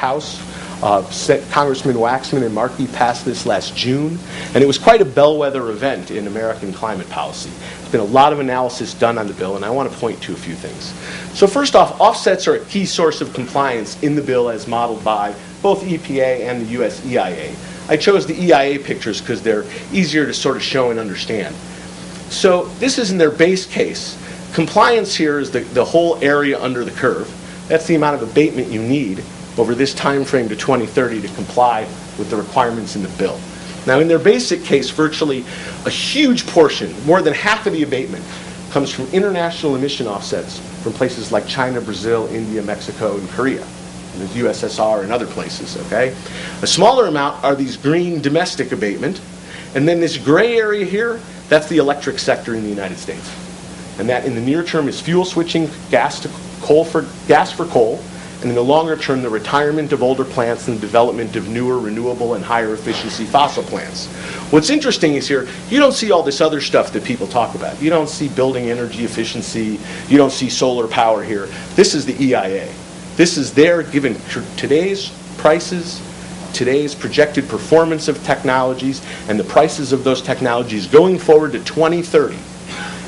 House. Congressman Waxman and Markey passed this last June, and it was quite a bellwether event in American climate policy. There's been a lot of analysis done on the bill, and I want to point to a few things. So first off, offsets are a key source of compliance in the bill as modeled by both EPA and the US EIA. I chose the EIA pictures because they're easier to sort of show and understand. So this is in their base case. Compliance here is the whole area under the curve. That's the amount of abatement you need over this time frame to 2030 to comply with the requirements in the bill. Now, in their basic case, virtually a huge portion, more than half of the abatement, comes from international emission offsets from places like China, Brazil, India, Mexico, and Korea, and the USSR and other places, okay? A smaller amount are these green domestic abatement, and then this gray area here, that's the electric sector in the United States. And that in the near term is fuel switching gas for coal, and in the longer term, the retirement of older plants and the development of newer, renewable, and higher efficiency fossil plants. What's interesting is here, you don't see all this other stuff that people talk about. You don't see building energy efficiency. You don't see solar power here. This is the EIA. This is their, given today's prices, today's projected performance of technologies, and the prices of those technologies going forward to 2030.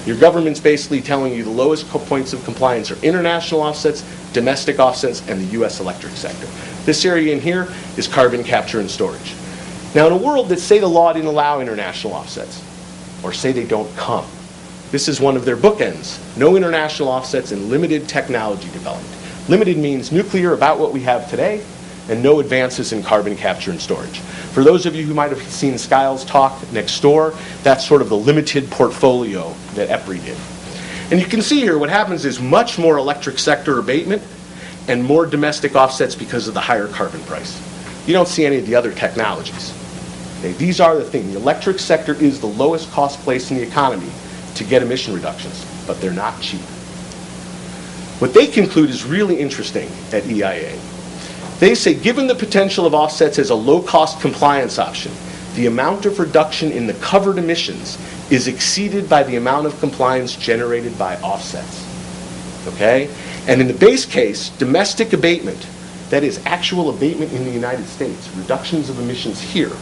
Your government's basically telling you the lowest points of compliance are international offsets, domestic offsets, and the U.S. electric sector. This area in here is carbon capture and storage. Now, in a world that say the law didn't allow international offsets, or say they don't come, this is one of their bookends. No international offsets and limited technology development. Limited means nuclear, about what we have today, and no advances in carbon capture and storage. For those of you who might have seen Skiles' talk next door, that's sort of the limited portfolio that EPRI did. And you can see here what happens is much more electric sector abatement and more domestic offsets because of the higher carbon price. You don't see any of the other technologies. Okay, these are the thing. The electric sector is the lowest cost place in the economy to get emission reductions, but they're not cheap. What they conclude is really interesting at EIA. They say, given the potential of offsets as a low-cost compliance option, the amount of reduction in the covered emissions is exceeded by the amount of compliance generated by offsets. Okay? And in the base case, domestic abatement, that is actual abatement in the United States, reductions of emissions here,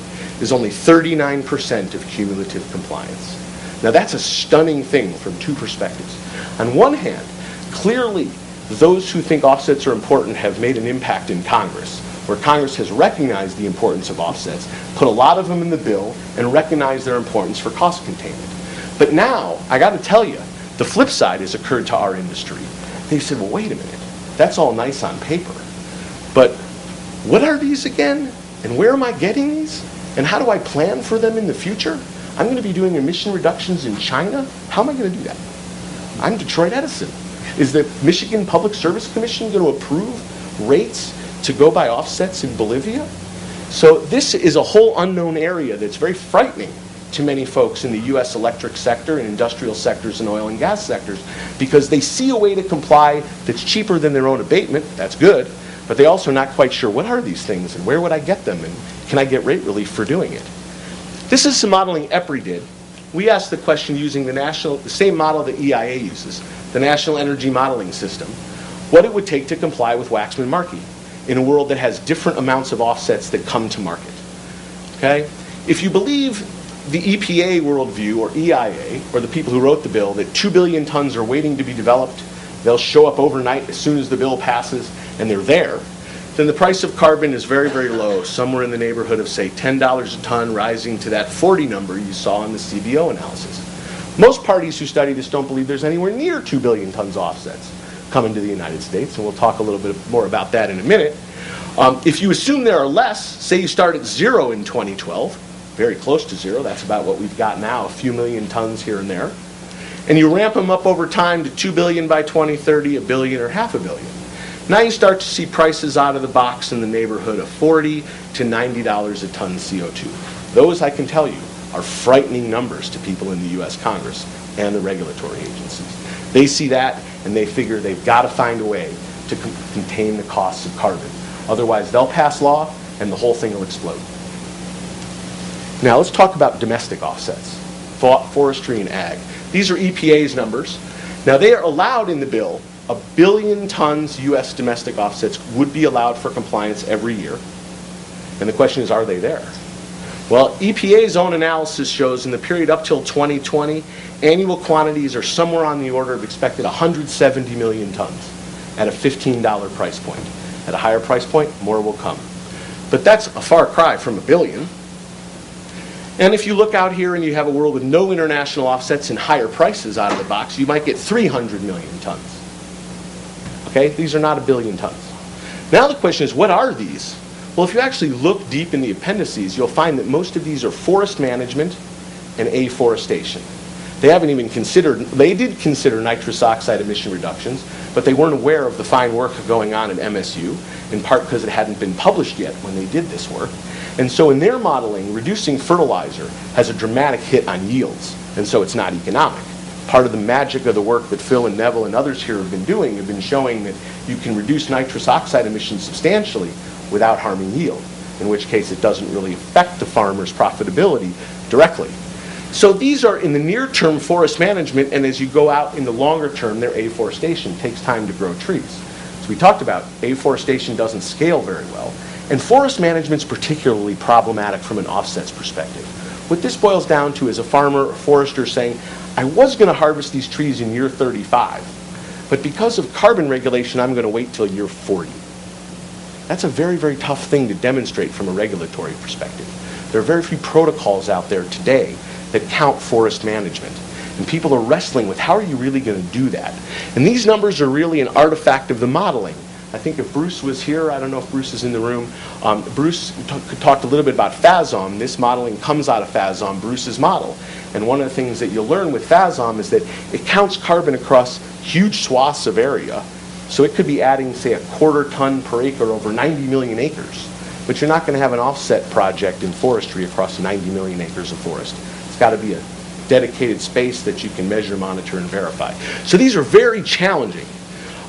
is only 39% of cumulative compliance. Now that's a stunning thing from two perspectives. On one hand, clearly, those who think offsets are important have made an impact in Congress, where Congress has recognized the importance of offsets, put a lot of them in the bill, and recognized their importance for cost containment. But now, I got to tell you, the flip side has occurred to our industry. They said, well, wait a minute, that's all nice on paper, but what are these again? And where am I getting these? And how do I plan for them in the future? I'm going to be doing emission reductions in China? How am I going to do that? I'm Detroit Edison. Is the Michigan Public Service Commission going to approve rates to go by offsets in Bolivia? So this is a whole unknown area that's very frightening to many folks in the U.S. electric sector and industrial sectors and oil and gas sectors, because they see a way to comply that's cheaper than their own abatement. That's good, but they're also not quite sure what are these things and where would I get them and can I get rate relief for doing it. This is some modeling EPRI did. We asked the question using the same model that EIA uses, the National Energy Modeling System, what it would take to comply with Waxman-Markey in a world that has different amounts of offsets that come to market. Okay? If you believe the EPA worldview, or EIA, or the people who wrote the bill, that 2 billion tons are waiting to be developed, they'll show up overnight as soon as the bill passes, and they're there, then the price of carbon is very, very low, somewhere in the neighborhood of, say, $10 a ton, rising to that 40 number you saw in the CBO analysis. Most parties who study this don't believe there's anywhere near 2 billion tons of offsets coming to the United States, and we'll talk a little bit more about that in a minute. If you assume there are less, say you start at 0 in 2012, very close to 0, that's about what we've got now, a few million tons here and there, and you ramp them up over time to 2 billion by 2030, a billion or half a billion. Now you start to see prices out of the box in the neighborhood of $40 to $90 a ton CO2. Those, I can tell you, are frightening numbers to people in the U.S. Congress and the regulatory agencies. They see that and they figure they've got to find a way to contain the costs of carbon. Otherwise, they'll pass law and the whole thing will explode. Now let's talk about domestic offsets, forestry and ag. These are EPA's numbers. Now they are allowed in the bill 1 billion tons U.S. domestic offsets would be allowed for compliance every year. And the question is, are they there? Well, EPA's own analysis shows in the period up till 2020, annual quantities are somewhere on the order of expected 170 million tons at a $15 price point. At a higher price point, more will come. But that's a far cry from 1 billion. And if you look out here and you have a world with no international offsets and higher prices out of the box, you might get 300 million tons. Okay, these are not 1 billion tons. Now the question is, what are these? Well, if you actually look deep in the appendices, you'll find that most of these are forest management and afforestation. They haven't even considered, they did consider nitrous oxide emission reductions, but they weren't aware of the fine work going on at MSU, in part because it hadn't been published yet when they did this work. And so in their modeling, reducing fertilizer has a dramatic hit on yields, and so it's not economic. Part of the magic of the work that Phil and Neville and others here have been showing that you can reduce nitrous oxide emissions substantially without harming yield, in which case it doesn't really affect the farmer's profitability directly. So these are in the near term forest management, and as you go out in the longer term, they're afforestation. It takes time to grow trees. So we talked about afforestation doesn't scale very well, and forest management's particularly problematic from an offsets perspective. What this boils down to is a farmer or forester saying, I was going to harvest these trees in year 35, but because of carbon regulation, I'm going to wait till year 40. That's a very, very tough thing to demonstrate from a regulatory perspective. There are very few protocols out there today that count forest management. And people are wrestling with how are you really going to do that? And these numbers are really an artifact of the modeling. I think if Bruce was here, I don't know if Bruce is in the room, Bruce talked a little bit about FASOM. This modeling comes out of FASOM, Bruce's model. And one of the things that you'll learn with FASOM is that it counts carbon across huge swaths of area. So it could be adding, say, 1/4 ton per acre over 90 million acres. But you're not going to have an offset project in forestry across 90 million acres of forest. It's got to be a dedicated space that you can measure, monitor, and verify. So these are very challenging.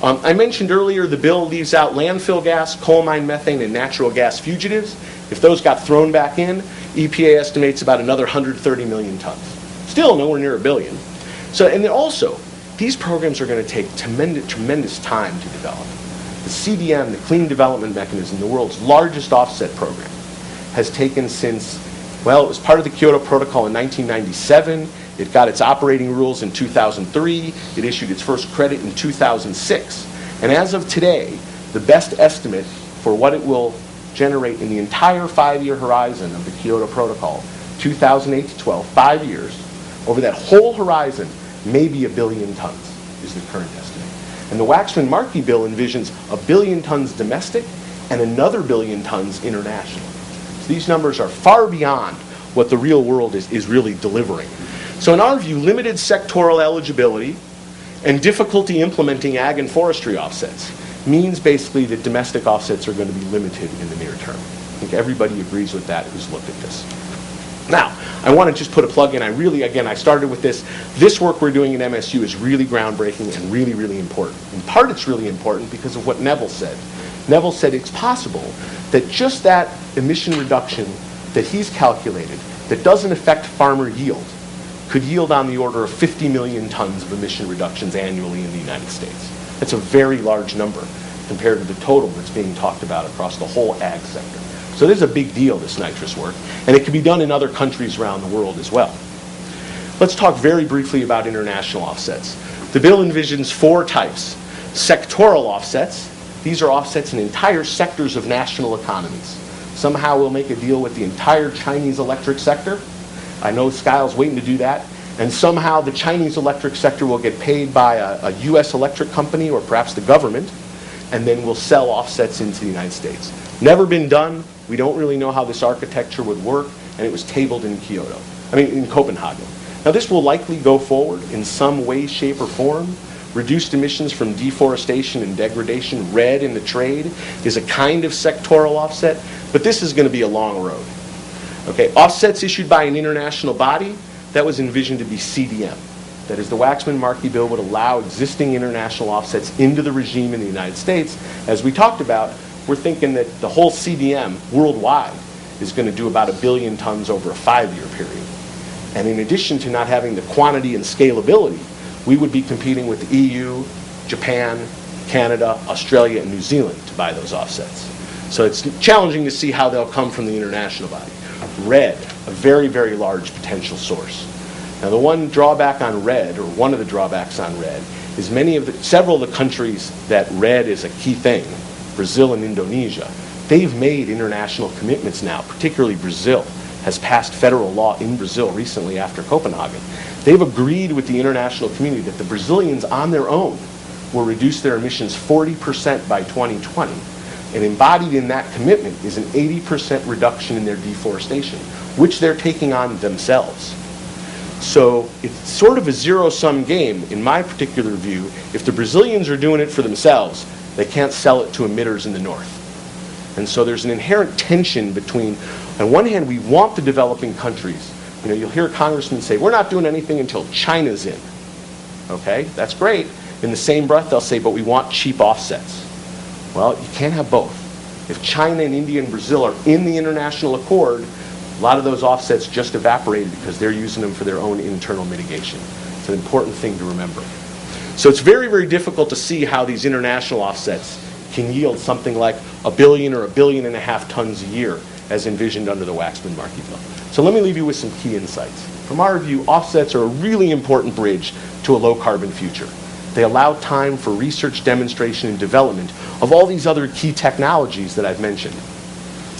I mentioned earlier the bill leaves out landfill gas, coal mine methane, and natural gas fugitives. If those got thrown back in, EPA estimates about another 130 million tons. Still nowhere near 1 billion. So, and then also, these programs are going to take tremendous time to develop. The CDM, the Clean Development Mechanism, the world's largest offset program, has taken since, well, it was part of the Kyoto Protocol in 1997. It got its operating rules in 2003. It issued its first credit in 2006. And as of today, the best estimate for what it will generate in the entire 5-year horizon of the Kyoto Protocol, 2008 to 12, 5 years, over that whole horizon, maybe 1 billion tons is the current estimate. And the Waxman-Markey bill envisions 1 billion tons domestic and another 1 billion tons international. So these numbers are far beyond what the real world is really delivering. So in our view, limited sectoral eligibility and difficulty implementing ag and forestry offsets means basically that domestic offsets are going to be limited in the near term. I think everybody agrees with that who's looked at this. Now, I want to just put a plug in. I started with this. This work we're doing in MSU is really groundbreaking and really, really important. In part, it's really important because of what Neville said. Neville said it's possible that just that emission reduction that he's calculated that doesn't affect farmer yield could yield on the order of 50 million tons of emission reductions annually in the United States. That's a very large number compared to the total that's being talked about across the whole ag sector. So this is a big deal, this nitrous work, and it can be done in other countries around the world as well. Let's talk very briefly about international offsets. The bill envisions 4 types. Sectoral offsets. These are offsets in entire sectors of national economies. Somehow we'll make a deal with the entire Chinese electric sector. I know Skyle's waiting to do that. And somehow the Chinese electric sector will get paid by a U.S. electric company or perhaps the government, and then we'll sell offsets into the United States. Never been done. We don't really know how this architecture would work, and it was tabled in in Copenhagen. Now this will likely go forward in some way, shape, or form. Reduced emissions from deforestation and degradation, RED in the trade, is a kind of sectoral offset, but this is going to be a long road. Okay, offsets issued by an international body, that was envisioned to be CDM. That is, the Waxman-Markey bill would allow existing international offsets into the regime in the United States. As we talked about, we're thinking that the whole CDM worldwide is going to do about 1 billion tons over a 5-year period. And in addition to not having the quantity and scalability, we would be competing with the EU, Japan, Canada, Australia, and New Zealand to buy those offsets. So it's challenging to see how they'll come from the international body. Red, a very, very large potential source. Now the one drawback on red, or one of the drawbacks on red, is several of the countries that red is a key thing, Brazil and Indonesia, they've made international commitments now, particularly Brazil has passed federal law in Brazil recently after Copenhagen. They've agreed with the international community that the Brazilians on their own will reduce their emissions 40% by 2020. And embodied in that commitment is an 80% reduction in their deforestation, which they're taking on themselves. So it's sort of a zero-sum game, in my particular view. If the Brazilians are doing it for themselves, they can't sell it to emitters in the north. And so there's an inherent tension between, on one hand, we want the developing countries. You know, you'll hear congressmen say, we're not doing anything until China's in. Okay, that's great. In the same breath, they'll say, but we want cheap offsets. Well, you can't have both. If China and India and Brazil are in the international accord, a lot of those offsets just evaporated because they're using them for their own internal mitigation. It's an important thing to remember. So it's very, very difficult to see how these international offsets can yield something like 1 billion or 1.5 billion tons a year as envisioned under the Waxman-Markey bill. So let me leave you with some key insights. From our view, offsets are a really important bridge to a low-carbon future. They allow time for research, demonstration, and development of all these other key technologies that I've mentioned.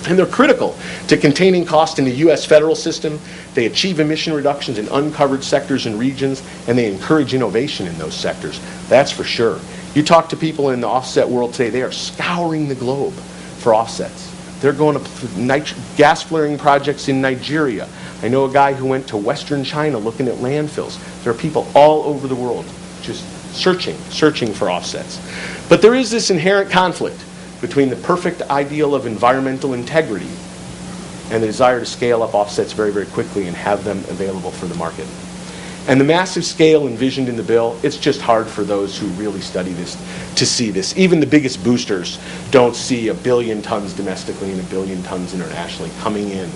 And they're critical to containing cost in the U.S. federal system. They achieve emission reductions in uncovered sectors and regions, and they encourage innovation in those sectors. That's for sure. You talk to people in the offset world today, they are scouring the globe for offsets. They're going to gas flaring projects in Nigeria. I know a guy who went to Western China looking at landfills. There are people all over the world just searching for offsets. But there is this inherent conflict between the perfect ideal of environmental integrity and the desire to scale up offsets very, very quickly and have them available for the market. And the massive scale envisioned in the bill, it's just hard for those who really study this to see this. Even the biggest boosters don't see 1 billion tons domestically and 1 billion tons internationally coming in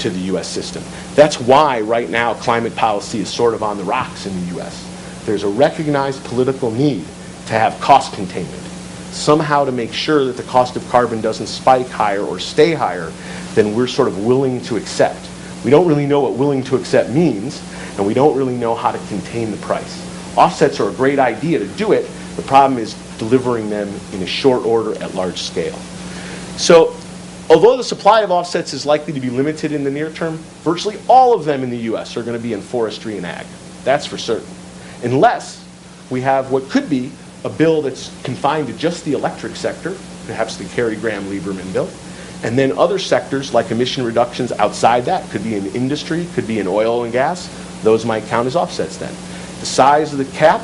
to the U.S. system. That's why right now climate policy is sort of on the rocks in the U.S. There's a recognized political need to have cost containment, somehow to make sure that the cost of carbon doesn't spike higher or stay higher than we're sort of willing to accept. We don't really know what willing to accept means, and we don't really know how to contain the price. Offsets are a great idea to do it. The problem is delivering them in a short order at large scale. So, although the supply of offsets is likely to be limited in the near term, virtually all of them in the U.S. are going to be in forestry and ag. That's for certain. Unless we have what could be a bill that's confined to just the electric sector, perhaps the Kerry Graham-Lieberman bill, and then other sectors like emission reductions outside that, could be in industry, could be in oil and gas, those might count as offsets then. The size of the cap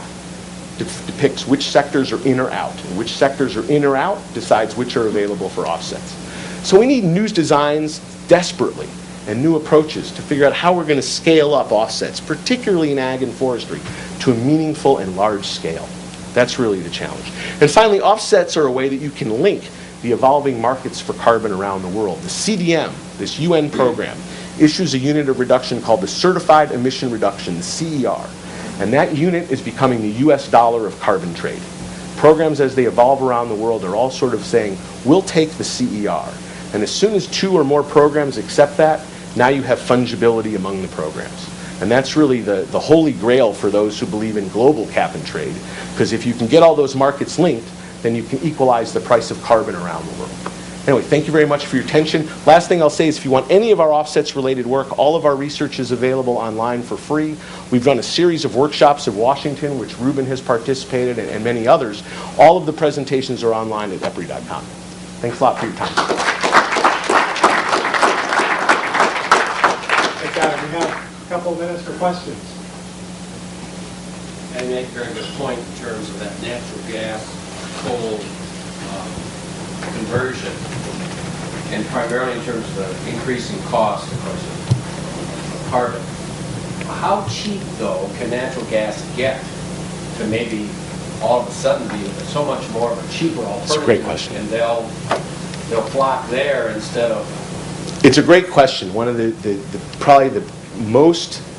depicts which sectors are in or out, and which sectors are in or out decides which are available for offsets. So we need new designs desperately and new approaches to figure out how we're going to scale up offsets, particularly in ag and forestry, to a meaningful and large scale. That's really the challenge. And finally, offsets are a way that you can link the evolving markets for carbon around the world. The CDM, this UN program, issues a unit of reduction called the Certified Emission Reduction, the CER. And that unit is becoming the US dollar of carbon trade. Programs as they evolve around the world are all sort of saying, we'll take the CER. And as soon as 2 or more programs accept that, now you have fungibility among the programs. And that's really the holy grail for those who believe in global cap and trade. Because if you can get all those markets linked, then you can equalize the price of carbon around the world. Anyway, thank you very much for your attention. Last thing I'll say is if you want any of our offsets-related work, all of our research is available online for free. We've done a series of workshops in Washington, which Ruben has participated in, and many others. All of the presentations are online at EPRI.com. Thanks a lot for your time. Thanks, Adam. We have a couple of minutes for questions. And you make a very good point in terms of that natural gas, coal conversion, and primarily in terms of the increasing cost, of course, of carbon. How cheap, though, can natural gas get to maybe all of a sudden be so much more of a cheaper alternative? That's a great question. And they'll flock there instead of... It's a great question. One of the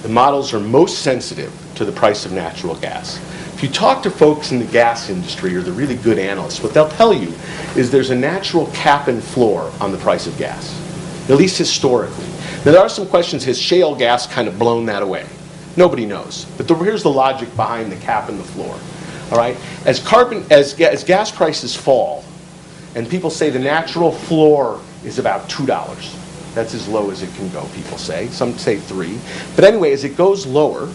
models are most sensitive to the price of natural gas. If you talk to folks in the gas industry or the really good analysts, what they'll tell you is there's a natural cap and floor on the price of gas, at least historically. Now, there are some questions, has shale gas kind of blown that away? Nobody knows. But here's the logic behind the cap and the floor. All right? As gas prices fall, and people say the natural floor is about $2. That's as low as it can go, people say. Some say $3. But anyway, as it goes lower,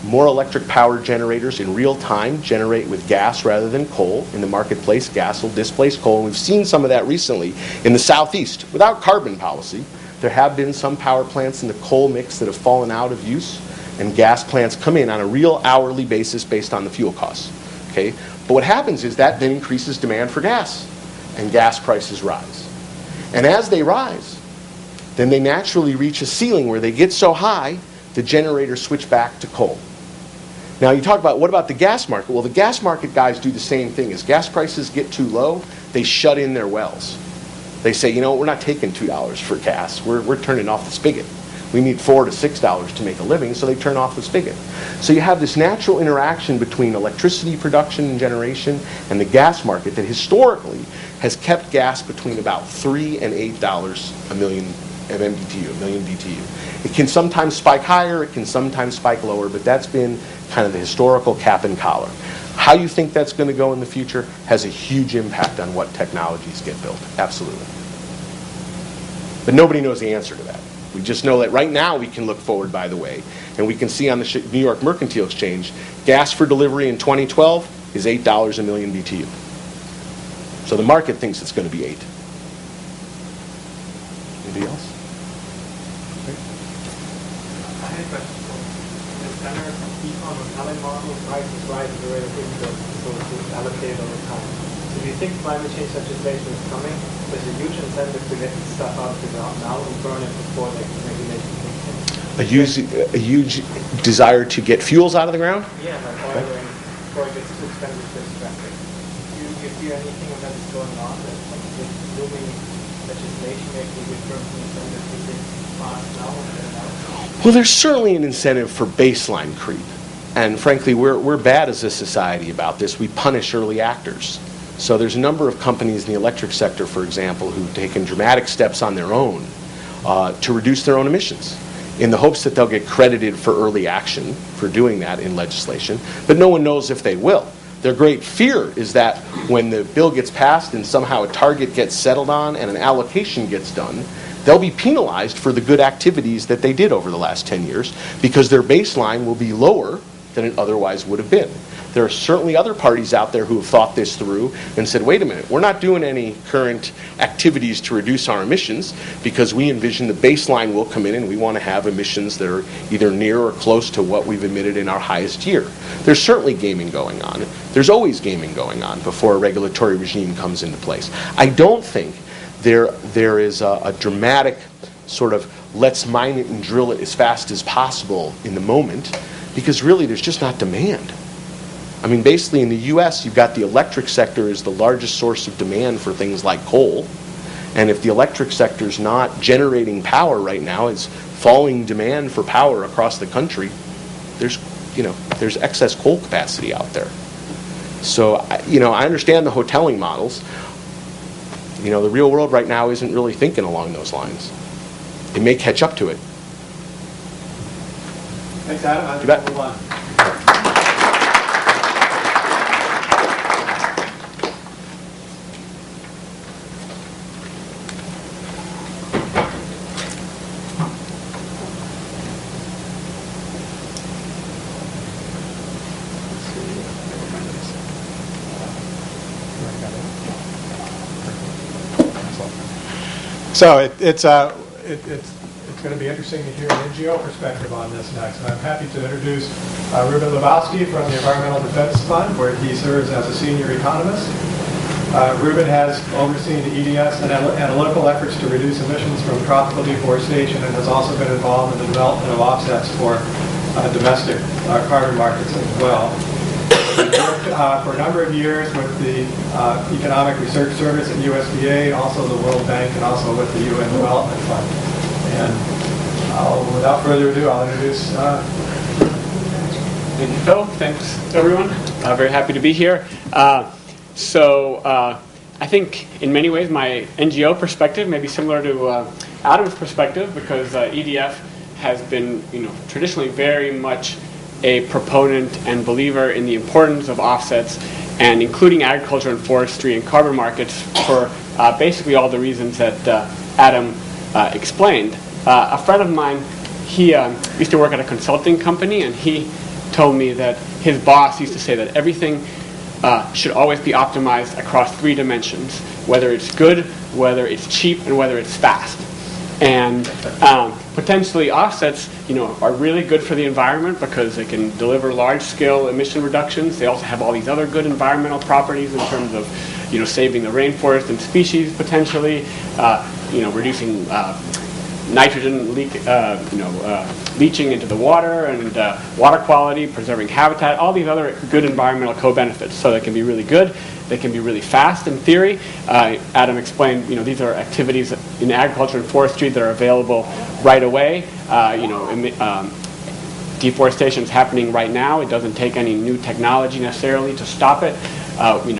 more electric power generators in real time generate with gas rather than coal. In the marketplace, gas will displace coal. And we've seen some of that recently in the Southeast. Without carbon policy, there have been some power plants in the coal mix that have fallen out of use, and gas plants come in on a real hourly basis based on the fuel costs. Okay? But what happens is that then increases demand for gas, and gas prices rise. And as they rise, then they naturally reach a ceiling where they get so high, the generators switch back to coal. Now you talk about, what about the gas market? Well, the gas market guys do the same thing. As gas prices get too low, they shut in their wells. They say, you know, we're not taking $2 for gas. We're turning off the spigot. We need $4 to $6 to make a living, so they turn off the spigot. So you have this natural interaction between electricity production and generation and the gas market that historically has kept gas between about $3 and $8 a million MMBTU, a million BTU. It can sometimes spike higher, it can sometimes spike lower, but that's been kind of the historical cap and collar. How you think that's going to go in the future has a huge impact on what technologies get built. Absolutely. But nobody knows the answer to that. We just know that right now we can look forward, by the way, and we can see on the New York Mercantile Exchange, gas for delivery in 2012 is $8 a million BTU. So the market thinks it's going to be $8. Anybody else? Okay. I had a question. The standard econ or talent model prices rise at the rate of income, so it's allocated over time. So do you think climate change legislation is coming? There's a huge incentive to get stuff out of the ground now and burn it before the regulation kicks in. A huge desire to get fuels out of the ground? Yeah, like oil and before it gets too expensive to extract it. Do you hear anything of that is going on? That with looming legislation making a difference in incentive to get fast now and get it out? Well, there's certainly an incentive for baseline creep. And frankly, we're bad as a society about this. We punish early actors. So there's a number of companies in the electric sector, for example, who've taken dramatic steps on their own to reduce their own emissions in the hopes that they'll get credited for early action for doing that in legislation. But no one knows if they will. Their great fear is that when the bill gets passed and somehow a target gets settled on and an allocation gets done, they'll be penalized for the good activities that they did over the last 10 years because their baseline will be lower than it otherwise would have been. There are certainly other parties out there who have thought this through and said, wait a minute, we're not doing any current activities to reduce our emissions because we envision the baseline will come in and we want to have emissions that are either near or close to what we've emitted in our highest year. There's certainly gaming going on. There's always gaming going on before a regulatory regime comes into place. I don't think there is a dramatic sort of let's mine it and drill it as fast as possible in the moment because really there's just not demand. I mean, basically in the U.S., you've got the electric sector is the largest source of demand for things like coal. And if the electric sector is not generating power right now, it's falling demand for power across the country, there's excess coal capacity out there. So, I understand the hoteling models. The real world right now isn't really thinking along those lines. It may catch up to it. Thanks, Adam. You bet. Move on. So it's going to be interesting to hear an NGO perspective on this next. And I'm happy to introduce Ruben Lebowski from the Environmental Defense Fund, where he serves as a senior economist. Ruben has overseen the EDS and analytical efforts to reduce emissions from tropical deforestation and has also been involved in the development of offsets for domestic carbon markets as well. He worked for a number of years with the Economic Research Service at USDA, also the World Bank, and also with the UN Development Fund. And without further ado, I'll introduce Thank you, Phil. Thanks, everyone. Very happy to be here. I think in many ways my NGO perspective may be similar to Adam's perspective, because EDF has been, traditionally very much a proponent and believer in the importance of offsets, and including agriculture and forestry and carbon markets for basically all the reasons that Adam explained. A friend of mine, he used to work at a consulting company, and he told me that his boss used to say that everything should always be optimized across 3 dimensions, whether it's good, whether it's cheap, and whether it's fast. And potentially offsets, are really good for the environment because they can deliver large-scale emission reductions. They also have all these other good environmental properties in terms of, saving the rainforest and species potentially, reducing nitrogen leaching into the water and water quality, preserving habitat, all these other good environmental co-benefits. So they can be really good. They can be really fast in theory. Adam explained, these are activities in agriculture and forestry that are available right away. Deforestation is happening right now. It doesn't take any new technology necessarily to stop it.